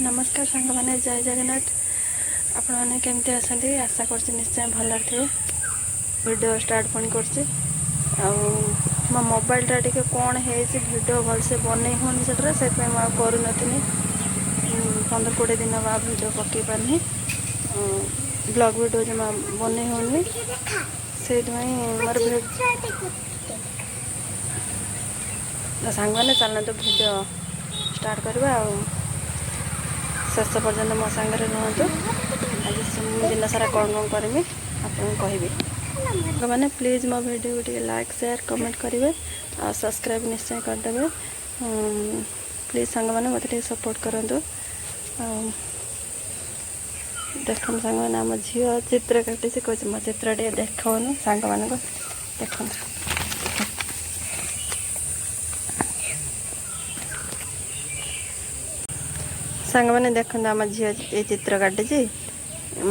नमस्कार सांग मैंने जय जगन्नाथ आपण मैंने केमती आसती आशा कर निश्चय भल थे वीडियो स्टार्ट पुणी कर मो मोबाइलटा टी कौन है वीडियो भलसे बन होनी से करूँ 15-20 दिन बाद वीडियो पकई पारनी ब्लॉग वीडियो जमा बन होनी से मोर सांग मैंने चलना तो वीडियो स्टार्ट करवा शेष पर्यटन मो सांगे रुहतु आज दिन सारा कौन कौन करमी आपको कहबी मैंने प्लीज मो वीडियो को लाइक शेयर कमेंट करेंगे और सब्सक्राइब निश्चय करदे प्लीज सांग मैंने मत सपोर्ट करूँ देख सांग मैंने आम झील चित्र काटी कह मो चित्र टे देखन सांग मान देख सांग मैंने देख आम झी ये चित्र काटी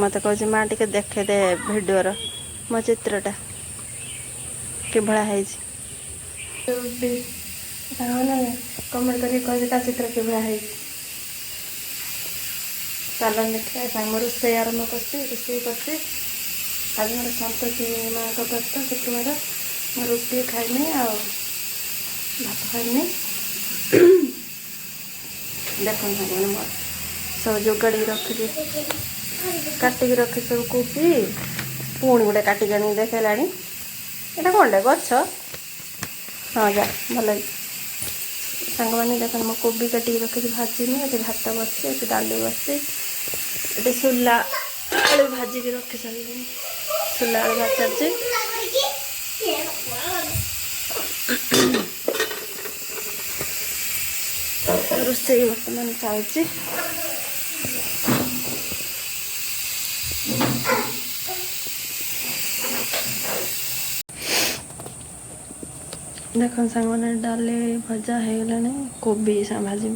मत कह माँ टे देखे दे भिडियोर मो चित्रटा कि भाया है कमेंट करके कह चित्र कि भाया है चलन देखिए सांग रोसे आरम्भ कर आज मोर संतोषी माँ का व्रत शुक्रवार मैं रुटी खाइनी आ भात खाइनी देख मोर सब जोगाड़ी रखी काटिकी रखी सब कोबी पुणी गोटे काटिक आनी देखला यहाँ कौन टे गछ हाँ जा भल सांग मैंने देख मो कोबी काटिक रखी भाजनी ये भात बसी ये डाली बसी ये सोला आलू भाजिक रखी सारे सोला आलू भाजी रोसे बर्तमान चलती देख सांग मैंने डाले भजा हो गला कोबी सा भाजी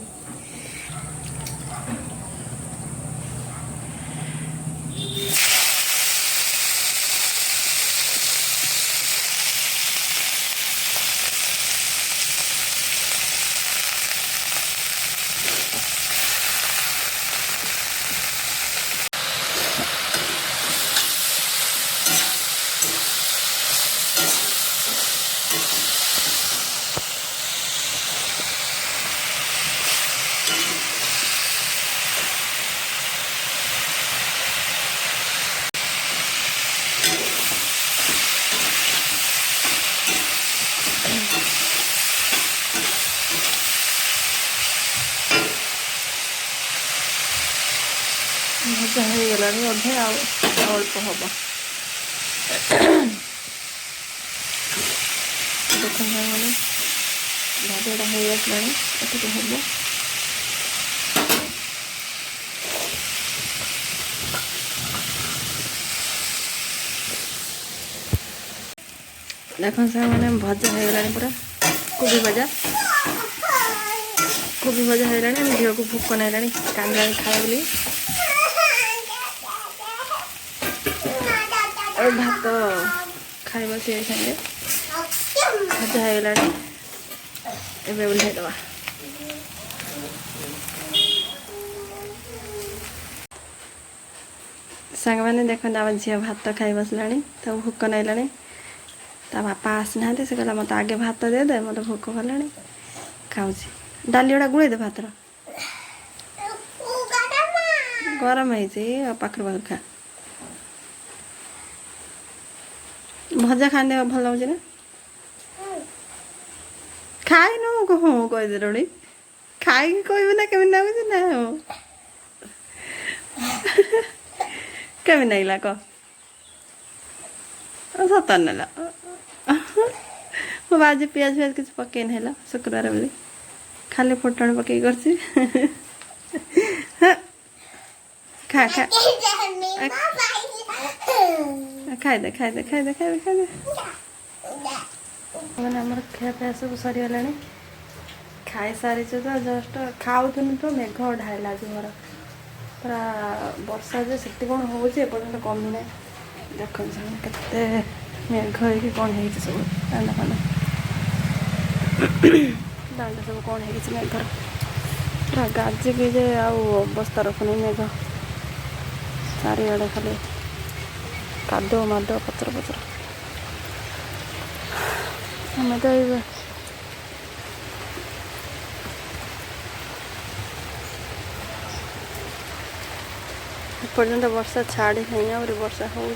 भजा हो गला अधे अल्प हम देख मैंने भाजटा हो आसला एटिक हम देख सांग मैंने भजा हो गला पूरा कोबी भजा हो गला झील को भोक ना कांदा खाए बोली और भात खाइबा सी संगे भजा हो गला एवं ओल्हैदवा सांग मैंने देख आम झी भात खाई बसला तो भोक नाइला ता बापा आसना से कहला मत आगे भात दे दे मत भोक कला खाऊ डाली गुड़ा गुड़े दे भात गरम है पाखर पाखर खा भजा खाने भल लगे ना खाई न हाँ कहीदे रे खाई कह ना केमी लगुच ना केमी लगला कह सत ना मो आज पियाज फियाज किसी पकई ना शुक्रवार बोली खाली फुटण पकई कर खा खा खाइदे खाइदे खाइदे खाइदे खाइदे मैंने आम खियापिया सब सरीगला खाई सारी तो जस्ट खाऊन तो मेघ ढाइला घर पूरा वर्षा जो से कौन हो कमी ना देख के मेघ हो कौन है सब दांडा फांडा दांडा सब कौन है मेघर पूरा गाजिकी जे अवस्था रखुनी मेघ चारिआडे खाली कादो मादो पचर पचर आम तो पर्यंत वर्षा छाड़ी नहीं और वर्षा हो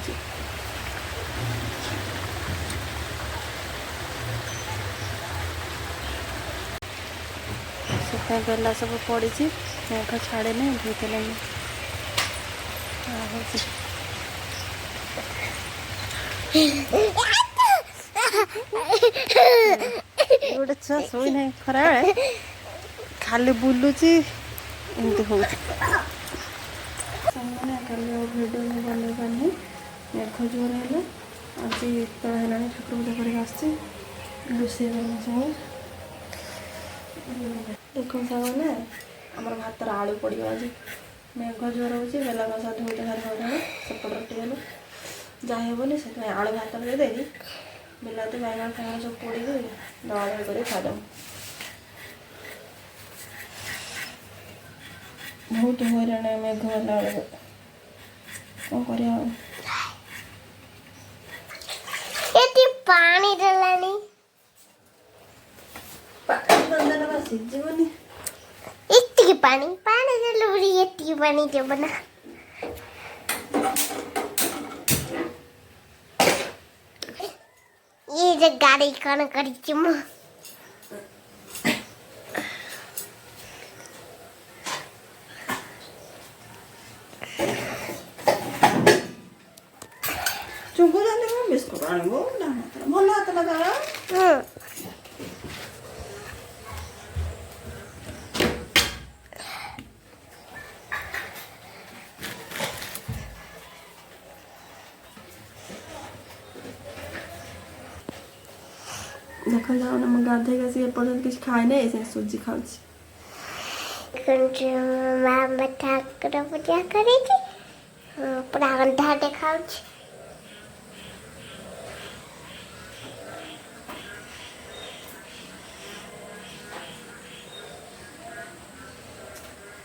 बेला सब पड़ी मेघ छाड़े नहीं धोते गोटे छुआ शोई ना खरा खाली बुलूची एमती हो भिडियो में बन पारे मेघ जोर है आज तला ठाकुर पूजा कर रोषे सब देख सामने आम भात आलू पड़ो आज मेघ जोर हो बेला बसा धोते सारे सेपट रटिगल जाबनी से आलू भात दे बिलाती बैगन फैगन सब पोड़ी दवा कर खाद बहुत हईराण मेघ गला कौन कर पानी डलानी सीजनी इतनी पानी पानी चलो बड़ी इतनी पानी जो बना ये जो गाड़ी कौन करी चुम चुंगू जाने में बिस्कुट आने वो भल हाथ लगा देख जाओ ना गाधे का पर्यटन किसी खाए नहीं सूजी खाऊ मामा ठाकुर पूजा करे पूरा अंधा देखाऊ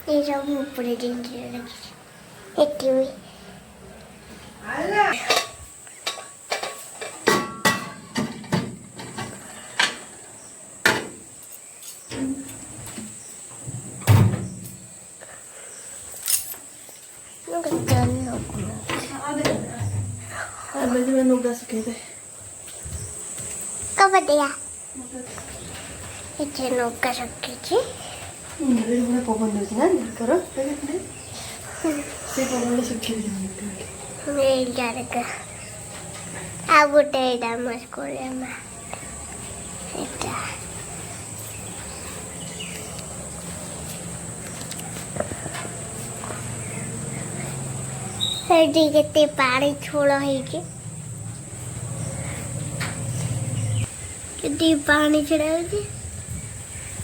ये सब पूरे दिन लगी हुई नुगा सुखे दे कब दिया इतने नौका रखी थी पवन दे कर से पवन सुखे मेरे जाने का अब उठे डामस को ले मैं इतना हल्दी कितने पानी छोड़ा है कितनी पानी छोड़ा है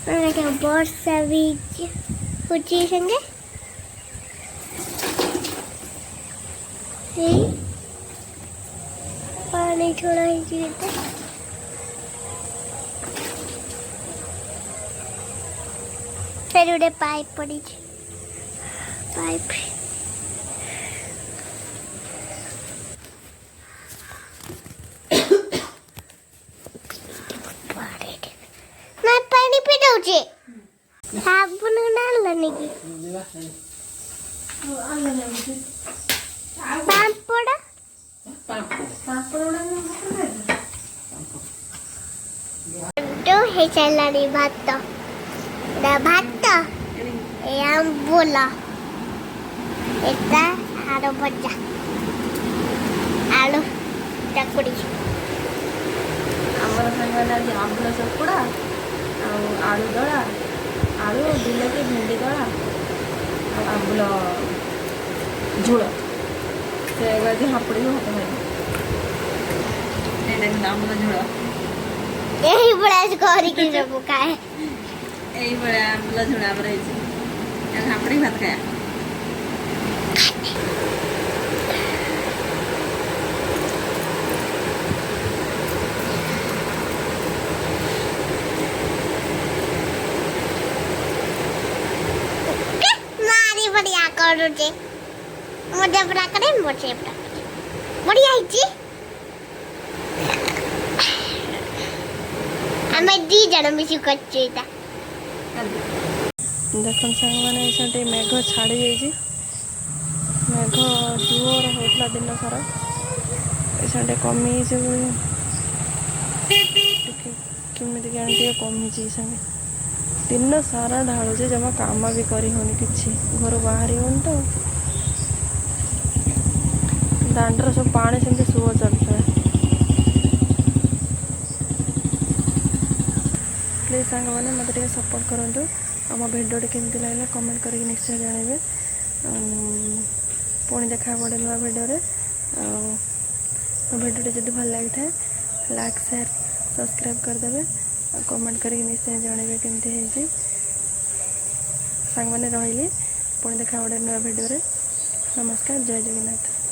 मैंने क्या वर्षा बीज कुछ संगे पानी छोड़ा है कितने फिर उड़े पाइप पड़ी पाइप पानी पी दो साबुन डालने की पापड़ तो है चलानी भात भात एम बोला इतना आलू भजा आलू चकुड़ी आमर सांगे आंबुल चकुड़ा आलू दड़ा आलू बिलाती भेंडी दड़ा आंबुल झोल से हापड़ी भात खाई आंबुल झोल यही बड़ा करके सब खाए यही बड़ा आंबुल झोल आमर हापड़ी भात खाया କରୁଛେ ମଜା ପୁରା କରେ ମଜା ପୁରା କରେ ବଢିଆ ହେଇଛି ଆମେ ଦି ଜଣ ମିଶି କରୁଛୁ ଏଇଟା ଦେଖନ୍ତୁ ସାଙ୍ଗମାନେ ଏଇଠି ମେଘ ଛାଡ଼ି ଯାଇଛି ମେଘ ଜୋର ହେଉଥିଲା ଦିନ ସାରା ଏଇଠି କମିଯାଇଛି ଟିକେ କେମିତି କେଜାଣି ଟିକେ କମିଛି ଏଇ ସାଙ୍ଗେ दिन सारा ढालुचे जमा काम भी करी होनी किछि घर बाहरी होनी तो दांडर सब पानी सेमती सुओ चलता है प्लीज सांग मैंने मत सपोर्ट करूँ आम भिडियो केमती लगे कमेंट करके निश्चय जनइबे पुणी देखा पड़े नुआ भिडियो भिडियो जब भल लगी था लाइक शेयर सब्सक्राइब करदे कमेंट करके निश्चय जनइबे केमती है सांग मैंने रही पुणी देखा पड़े नुआ भिडियो नमस्कार जय जगन्नाथ।